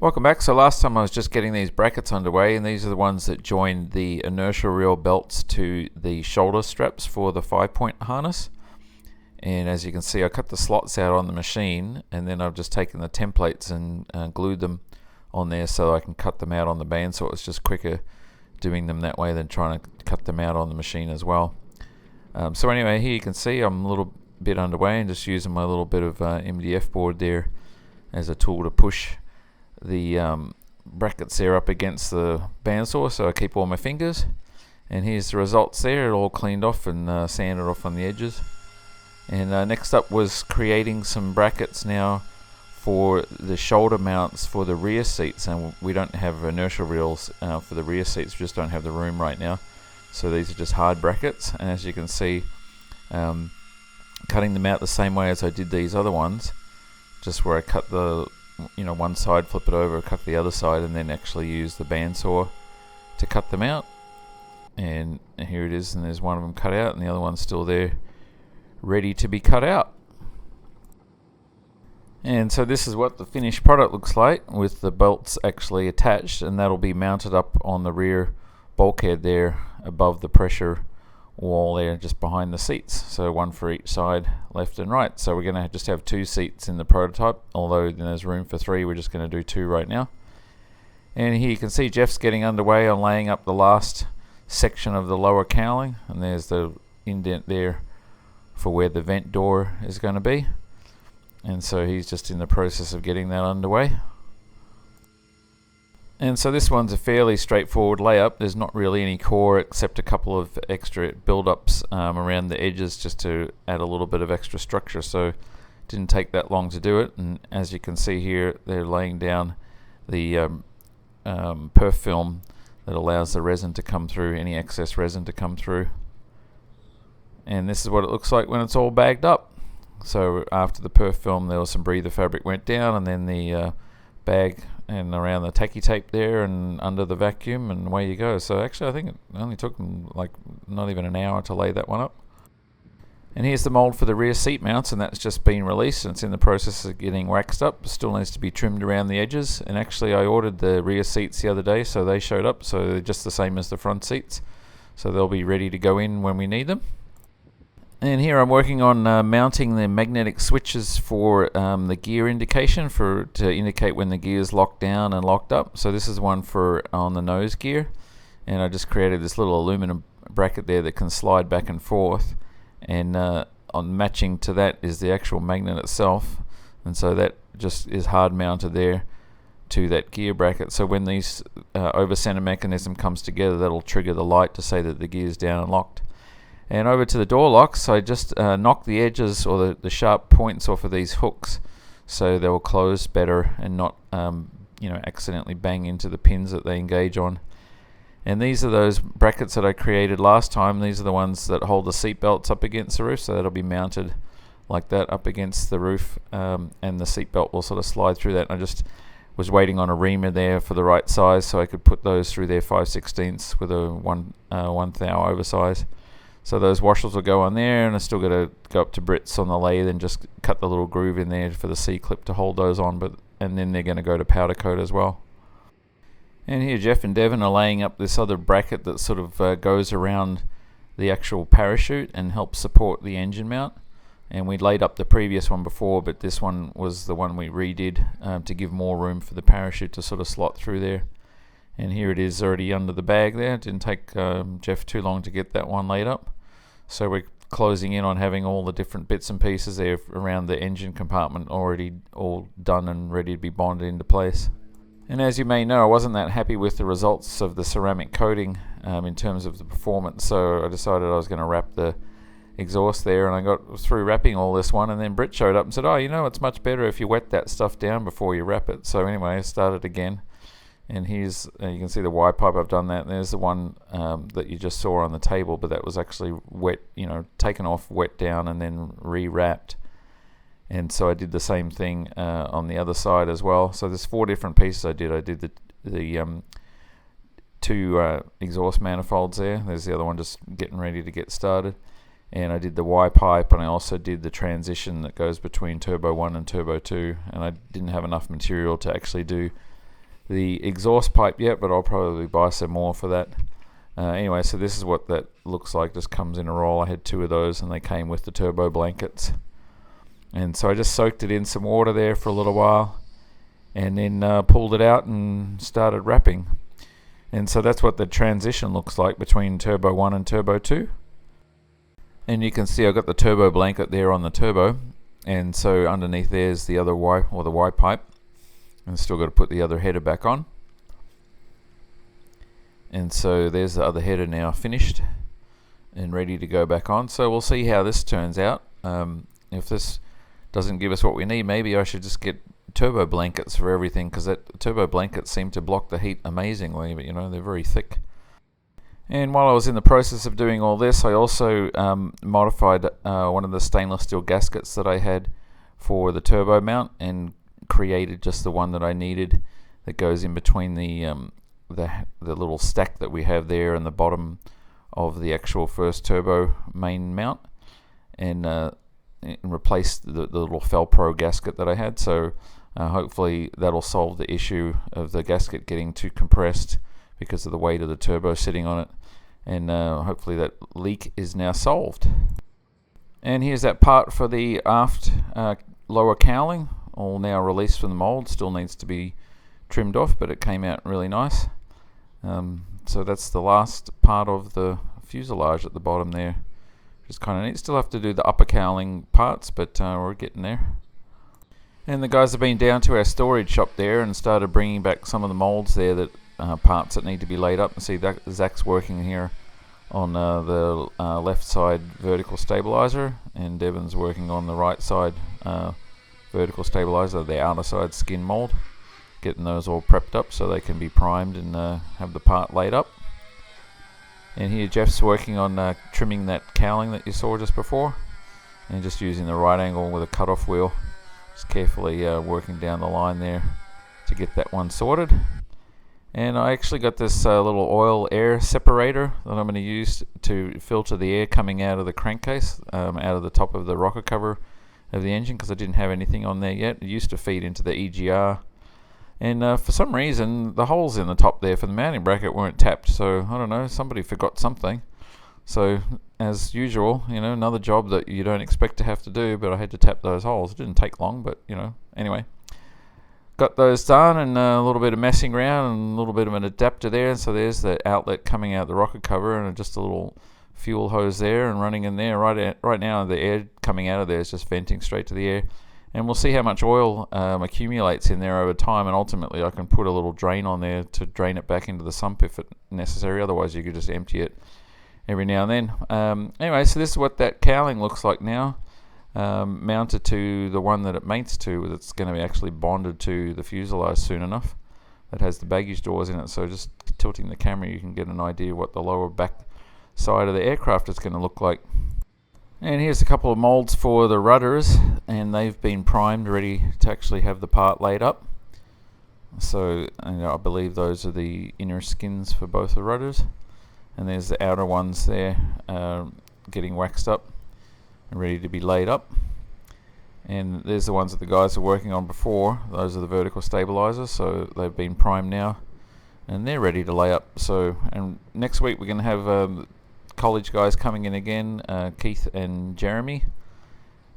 Welcome back. So last time I was just getting these brackets underway, and these are the ones that join the inertial reel belts to the shoulder straps for the 5-point harness. And as you can see, I cut the slots out on the machine, and then I've just taken the templates and glued them on there so I can cut them out on the bandsaw. It's just quicker doing them that way than trying to cut them out on the machine as well. So anyway, here you can see I'm a little bit underway and just using my little bit of MDF board there as a tool to push the brackets there up against the bandsaw, so I keep all my fingers. And here's the results there, it all cleaned off and sanded off on the edges. And next up was creating some brackets now for the shoulder mounts for the rear seats, and we don't have inertial reels for the rear seats, we just don't have the room right now, so these are just hard brackets. And as you can see, cutting them out the same way as I did these other ones, just where I cut the one side, flip it over, cut the other side, and then actually use the bandsaw to cut them out. And here it is, and there's one of them cut out and the other one's still there ready to be cut out. And so this is what the finished product looks like with the belts actually attached, and that'll be mounted up on the rear bulkhead there above the pressure wall there just behind the seats, so one for each side, left and right. So we're going to just have 2 seats in the prototype, although there's room for 3. We're just going to do 2 right now. And here you can see Jeff's getting underway on laying up the last section of the lower cowling, and there's the indent there for where the vent door is going to be, and so he's just in the process of getting that underway. And so this one's a fairly straightforward layup. There's not really any core except a couple of extra build-ups around the edges just to add a little bit of extra structure, so it didn't take that long to do it. And as you can see here, they're laying down the perf film that allows the resin to come through, any excess resin to come through. And this is what it looks like when it's all bagged up. So after the perf film, there was some breather fabric went down, and then the bag and around the tacky tape there and under the vacuum, and away you go. So actually I think it only took them like not even an hour to lay that one up. And here's the mold for the rear seat mounts, and that's just been released and it's in the process of getting waxed up. Still needs to be trimmed around the edges, and actually I ordered the rear seats the other day, so they showed up, so they're just the same as the front seats, so they'll be ready to go in when we need them. And here I'm working on mounting the magnetic switches for the gear indication, to indicate when the gear is locked down and locked up. So this is one for on the nose gear, and I just created this little aluminum bracket there that can slide back and forth, and on matching to that is the actual magnet itself, and so that just is hard mounted there to that gear bracket. So when these over center mechanism comes together, that'll trigger the light to say that the gear is down and locked. And over to the door locks, I just knocked the edges or the sharp points off of these hooks so they will close better and not accidentally bang into the pins that they engage on. And these are those brackets that I created last time. These are the ones that hold the seat belts up against the roof, so that'll be mounted like that up against the roof, and the seat belt will sort of slide through that. And I just was waiting on a reamer there for the right size so I could put those through there 5/16 with a 1 thou oversize. So those washers will go on there, and I still got to go up to Brits on the lathe and just cut the little groove in there for the C-clip to hold those on, and then they're going to go to powder coat as well. And here Jeff and Devon are laying up this other bracket that sort of goes around the actual parachute and helps support the engine mount. And we laid up the previous one before, but this one was the one we redid to give more room for the parachute to sort of slot through there. And here it is already under the bag there. It didn't take Jeff too long to get that one laid up. So we're closing in on having all the different bits and pieces there around the engine compartment already all done and ready to be bonded into place. And as you may know, I wasn't that happy with the results of the ceramic coating in terms of the performance, so I decided I was going to wrap the exhaust there, and I got through wrapping all this one, and then Britt showed up and said, it's much better if you wet that stuff down before you wrap it. So anyway, I started again. And here's, you can see the Y pipe, I've done that, and there's the one that you just saw on the table, but that was actually wet, taken off, wet down, and then re-wrapped. And so I did the same thing on the other side as well. So there's 4 different pieces I did. I did the 2 exhaust manifolds there. There's the other one just getting ready to get started. And I did the Y pipe, and I also did the transition that goes between turbo 1 and turbo 2, and I didn't have enough material to actually do the exhaust pipe yet, but I'll probably buy some more for that. Anyway, so this is what that looks like. Just comes in a roll. I had 2 of those, and they came with the turbo blankets. And so I just soaked it in some water there for a little while, and then pulled it out and started wrapping. And so that's what the transition looks like between Turbo 1 and Turbo 2. And you can see I've got the turbo blanket there on the turbo, and so underneath there's the other Y, or the Y pipe, and still got to put the other header back on. And so there's the other header now finished and ready to go back on. So we'll see how this turns out. If this doesn't give us what we need, maybe I should just get turbo blankets for everything, because that turbo blankets seem to block the heat amazingly, but they're very thick. And while I was in the process of doing all this, I also modified one of the stainless steel gaskets that I had for the turbo mount, and created just the one that I needed that goes in between the little stack that we have there in the bottom of the actual first turbo main mount, and replaced the little Felpro gasket that I had. So hopefully that'll solve the issue of the gasket getting too compressed because of the weight of the turbo sitting on it, and hopefully that leak is now solved. And here's that part for the aft lower cowling, all now released from the mold. Still needs to be trimmed off, but it came out really nice. So that's the last part of the fuselage at the bottom there. Just kind of neat. Still have to do the upper cowling parts, but we're getting there. And the guys have been down to our storage shop there and started bringing back some of the molds there, that parts that need to be laid up. And see that Zach's working here on the left side vertical stabilizer, and Devin's working on the right side vertical stabilizer, the outer side skin mold, getting those all prepped up so they can be primed and have the part laid up. And here Jeff's working on trimming that cowling that you saw just before, and just using the right angle with a cutoff wheel, just carefully working down the line there to get that one sorted. And I actually got this little oil air separator that I'm going to use to filter the air coming out of the crankcase, out of the top of the rocker cover of the engine, because I didn't have anything on there yet. It used to feed into the EGR, and for some reason the holes in the top there for the mounting bracket weren't tapped. So I don't know, somebody forgot something. So as usual, another job that you don't expect to have to do, but I had to tap those holes. It didn't take long, but anyway, got those done, and a little bit of messing around and a little bit of an adapter there. And so there's the outlet coming out the rocker cover, and just a little fuel hose there and running in there. Right now the air coming out of there is just venting straight to the air, and we'll see how much oil accumulates in there over time, and ultimately I can put a little drain on there to drain it back into the sump if it's necessary. Otherwise you could just empty it every now and then. Anyway, so this is what that cowling looks like now, mounted to the one that it mates to. That's going to be actually bonded to the fuselage soon enough. That has the baggage doors in it, so just tilting the camera you can get an idea what the lower back side of the aircraft is going to look like. And here's a couple of molds for the rudders, and they've been primed, ready to actually have the part laid up. So I believe those are the inner skins for both the rudders, and there's the outer ones there getting waxed up and ready to be laid up. And there's the ones that the guys are working on before. Those are the vertical stabilizers, so they've been primed now and they're ready to lay up. So, and next week we're going to have college guys coming in again, Keith and Jeremy,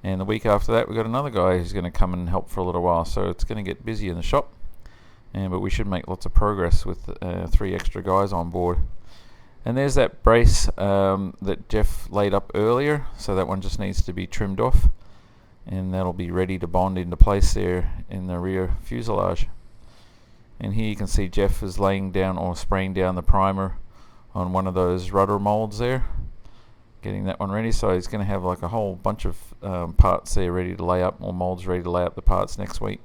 and the week after that we've got another guy who's going to come and help for a little while. So it's going to get busy in the shop, but we should make lots of progress with 3 extra guys on board. And there's that brace that Jeff laid up earlier, so that one just needs to be trimmed off, and that'll be ready to bond into place there in the rear fuselage. And here you can see Jeff is laying down or spraying down the primer on one of those rudder molds there, getting that one ready. So he's going to have like a whole bunch of parts there ready to lay up, or molds ready to lay up the parts next week.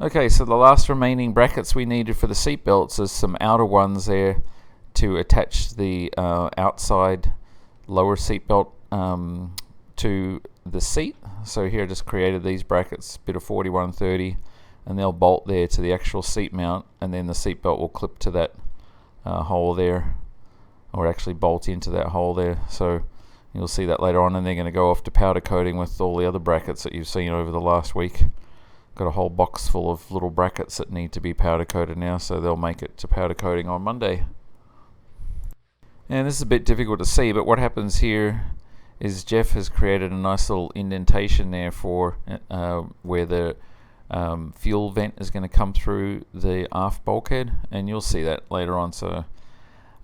Okay, so the last remaining brackets we needed for the seat belts is some outer ones there to attach the outside lower seat belt to the seat. So here I just created these brackets, bit of 4130, and they'll bolt there to the actual seat mount, and then the seat belt will clip to that hole there, or actually bolt into that hole there. So you'll see that later on, and they're going to go off to powder coating with all the other brackets that you've seen over the last week. got a whole box full of little brackets that need to be powder coated now, so they'll make it to powder coating on Monday. And this is a bit difficult to see, but what happens here is Jeff has created a nice little indentation there for where the fuel vent is going to come through the aft bulkhead, and you'll see that later on. So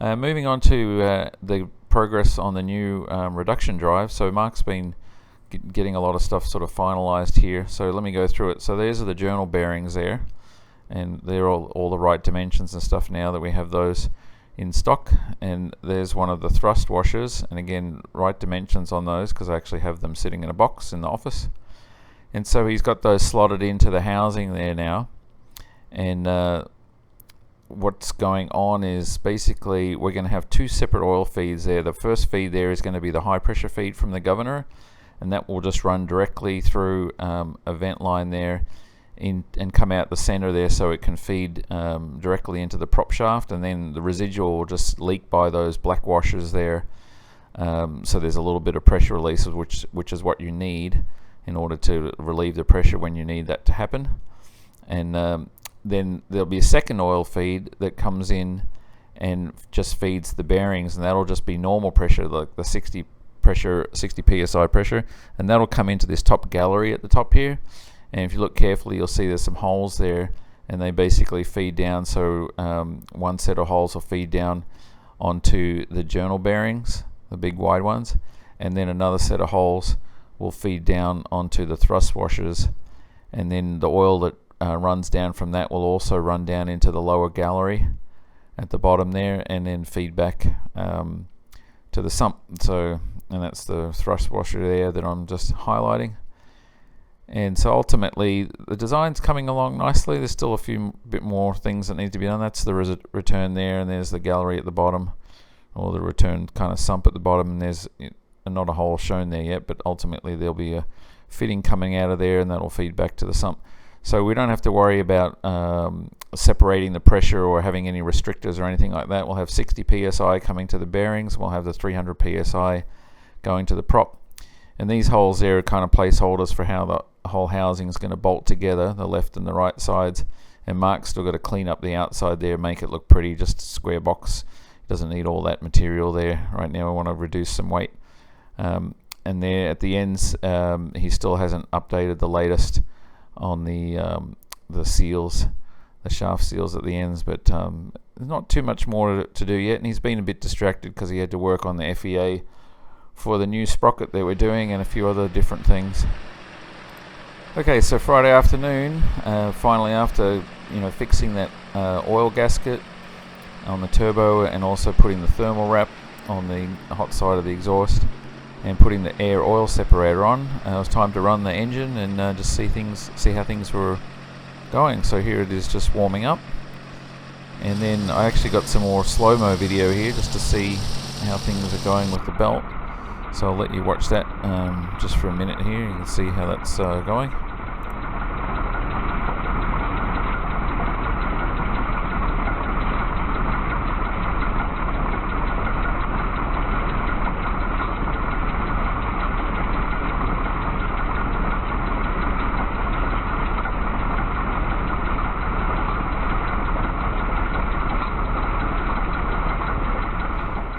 moving on to the progress on the new reduction drive. So Mark's been getting a lot of stuff sort of finalized here, so let me go through it. So these are the journal bearings there, and they're all the right dimensions and stuff now that we have those in stock. And there's one of the thrust washers, and again, right dimensions on those because I actually have them sitting in a box in the office. And so he's got those slotted into the housing there now. And what's going on is basically we're going to have two separate oil feeds there. The first feed there is going to be the high pressure feed from the governor, and that will just run directly through a vent line there and come out the center there, so it can feed directly into the prop shaft, and then the residual will just leak by those black washers there. So there's a little bit of pressure release, which is what you need in order to relieve the pressure when you need that to happen. And then there'll be a second oil feed that comes in and just feeds the bearings, and that'll just be normal pressure, like the 60 psi pressure, and that'll come into this top gallery at the top here. And if you look carefully, you'll see there's some holes there, and they basically feed down. So one set of holes will feed down onto the journal bearings, the big wide ones, and then another set of holes will feed down onto the thrust washers, and then the oil that runs down from that will also run down into the lower gallery at the bottom there, and then feed back to the sump. So, and that's the thrust washer there that I'm just highlighting. And so ultimately the design's coming along nicely. There's still a few bit more things that need to be done. That's the return there, and there's the gallery at the bottom, or the return kind of sump at the bottom, and there's not a hole shown there yet, but ultimately there'll be a fitting coming out of there, and that'll feed back to the sump. So we don't have to worry about separating the pressure or having any restrictors or anything like that. We'll have 60 psi coming to the bearings. We'll have the 300 psi going to the prop. And these holes there are kind of placeholders for how the whole housing is going to bolt together, the left and the right sides. And Mark's still got to clean up the outside there, make it look pretty, just a square box. Doesn't need all that material there. Right now we want to reduce some weight. And there at the ends, he still hasn't updated the latest on the seals, the shaft seals at the ends, but there's not too much more to do yet, and he's been a bit distracted because he had to work on the FEA for the new sprocket that we're doing and a few other different things. Okay, so Friday afternoon, finally after fixing that oil gasket on the turbo and also putting the thermal wrap on the hot side of the exhaust and putting the air oil separator on, it was time to run the engine and just see how things were going. So here it is, just warming up, and then I actually got some more slow-mo video here just to see how things are going with the belt. So I'll let you watch that just for a minute here. You can see how that's going.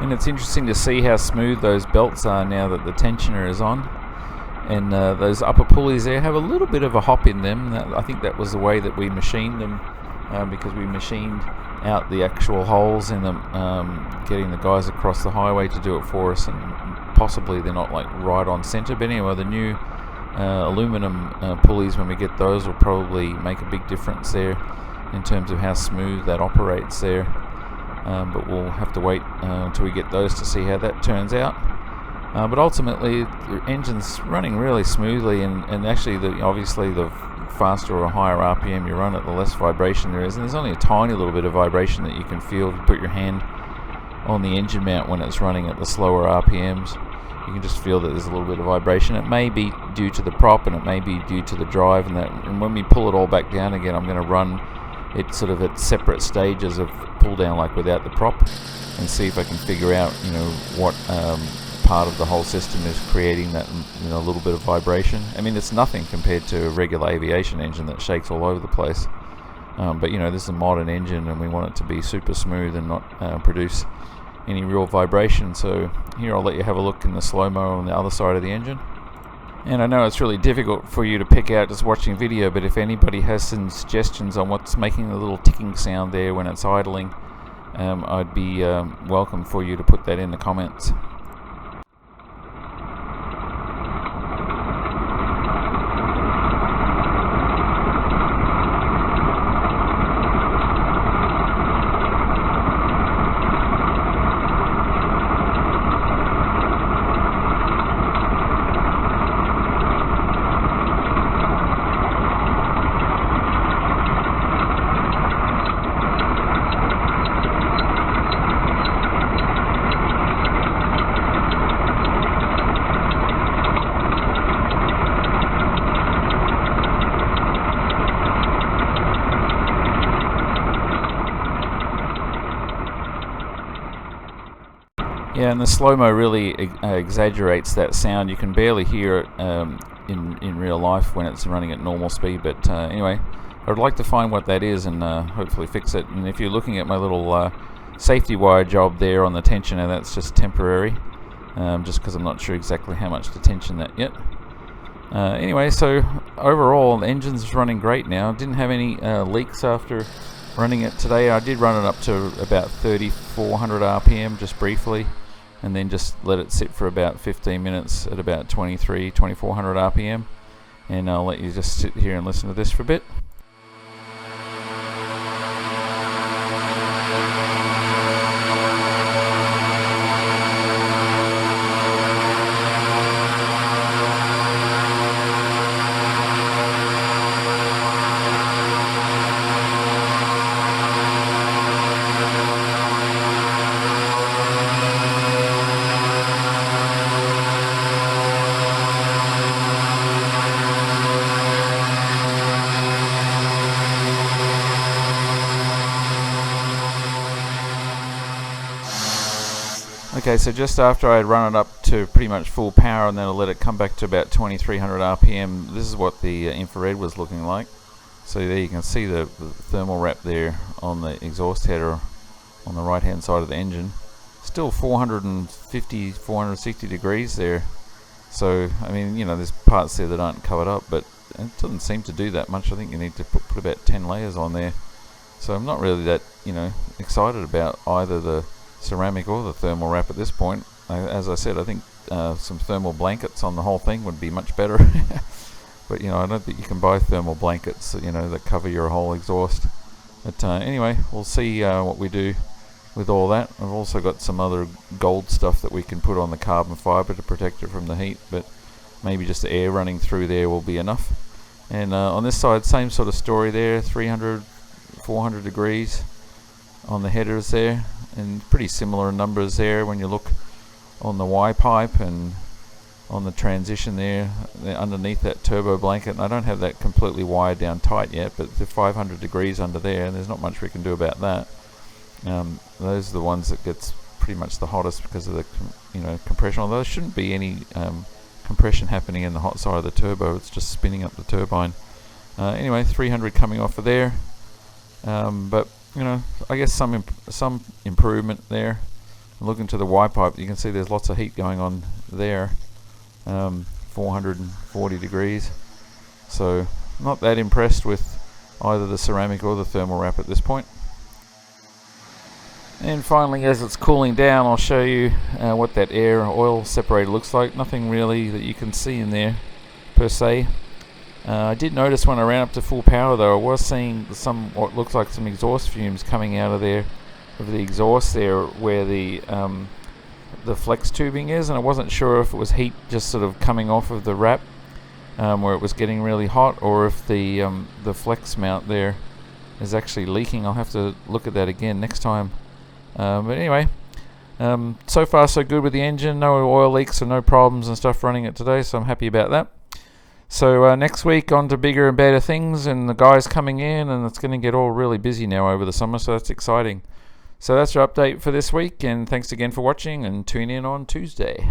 And it's interesting to see how smooth those belts are now that the tensioner is on. And those upper pulleys there have a little bit of a hop in them. I think that was the way that we machined them, because we machined out the actual holes in them, getting the guys across the highway to do it for us, and possibly they're not like right on center. But anyway, the new aluminum pulleys, when we get those, will probably make a big difference there in terms of how smooth that operates there. But we'll have to wait until we get those to see how that turns out. But ultimately, the engine's running really smoothly, and actually, obviously, the faster or higher RPM you run it, the less vibration there is. And there's only a tiny little bit of vibration that you can feel if you put your hand on the engine mount when it's running at the slower RPMs. You can just feel that there's a little bit of vibration. It may be due to the prop, and it may be due to the drive, and when we pull it all back down again, I'm going to run it sort of at separate stages of pull down, like without the prop, and see if I can figure out what part of the whole system is creating that, you know, a little bit of vibration. I mean, it's nothing compared to a regular aviation engine that shakes all over the place. But you know, this is a modern engine, and we want it to be super smooth and not produce any real vibration. So here I'll let you have a look in the slow-mo on the other side of the engine. And I know it's really difficult for you to pick out just watching video, but if anybody has some suggestions on what's making the little ticking sound there when it's idling, I'd be welcome for you to put that in the comments. Yeah, and the slow-mo really exaggerates that sound. You can barely hear it in real life when it's running at normal speed. But anyway, I would like to find what that is and hopefully fix it. And if you're looking at my little safety wire job there on the tensioner, that's just temporary, just because I'm not sure exactly how much to tension that yet. Anyway, so overall the engine's running great now. Didn't have any leaks after running it today. I did run it up to about 3,400 RPM just briefly, and then just let it sit for about 15 minutes at about 2,400 RPM, and I'll let you just sit here and listen to this for a bit. Okay, so just after I had run it up to pretty much full power and then I let it come back to about 2,300 RPM, this is what the infrared was looking like. So there you can see the thermal wrap there on the exhaust header on the right hand side of the engine. Still 450, 460 degrees there. So, I mean, you know, there's parts there that aren't covered up, but it doesn't seem to do that much. I think you need to put about 10 layers on there. So I'm not really that, you know, excited about either the ceramic or the thermal wrap at this point. As I said, I think some thermal blankets on the whole thing would be much better. But you know, I don't think you can buy thermal blankets, you know, that cover your whole exhaust. But anyway, we'll see what we do with all that. I've also got some other gold stuff that we can put on the carbon fiber to protect it from the heat, but maybe just the air running through there will be enough. And on this side, same sort of story there, 300, 400 degrees on the headers there, and pretty similar numbers there when you look on the Y pipe and on the transition there underneath that turbo blanket. And I don't have that completely wired down tight yet, but the 500 degrees under there, and there's not much we can do about that. Those are the ones that gets pretty much the hottest because of the compression, although there shouldn't be any compression happening in the hot side of the turbo. It's just spinning up the turbine. Anyway, 300 coming off of there, but you know, I guess some improvement there. Looking to the Y pipe, you can see there's lots of heat going on there, 440 degrees. So not that impressed with either the ceramic or the thermal wrap at this point. And finally, as it's cooling down, I'll show you what that air oil separator looks like. Nothing really that you can see in there per se. I did notice when I ran up to full power though, I was seeing what looks like some exhaust fumes coming out of there, of the exhaust there where the flex tubing is, and I wasn't sure if it was heat just sort of coming off of the wrap where it was getting really hot, or if the flex mount there is actually leaking. I'll have to look at that again next time. But anyway, so far so good with the engine. No oil leaks or no problems and stuff running it today, so I'm happy about that. So next week on to bigger and better things, and the guys coming in, and it's going to get all really busy now over the summer, so that's exciting. So that's your update for this week, and thanks again for watching, and tune in on Tuesday.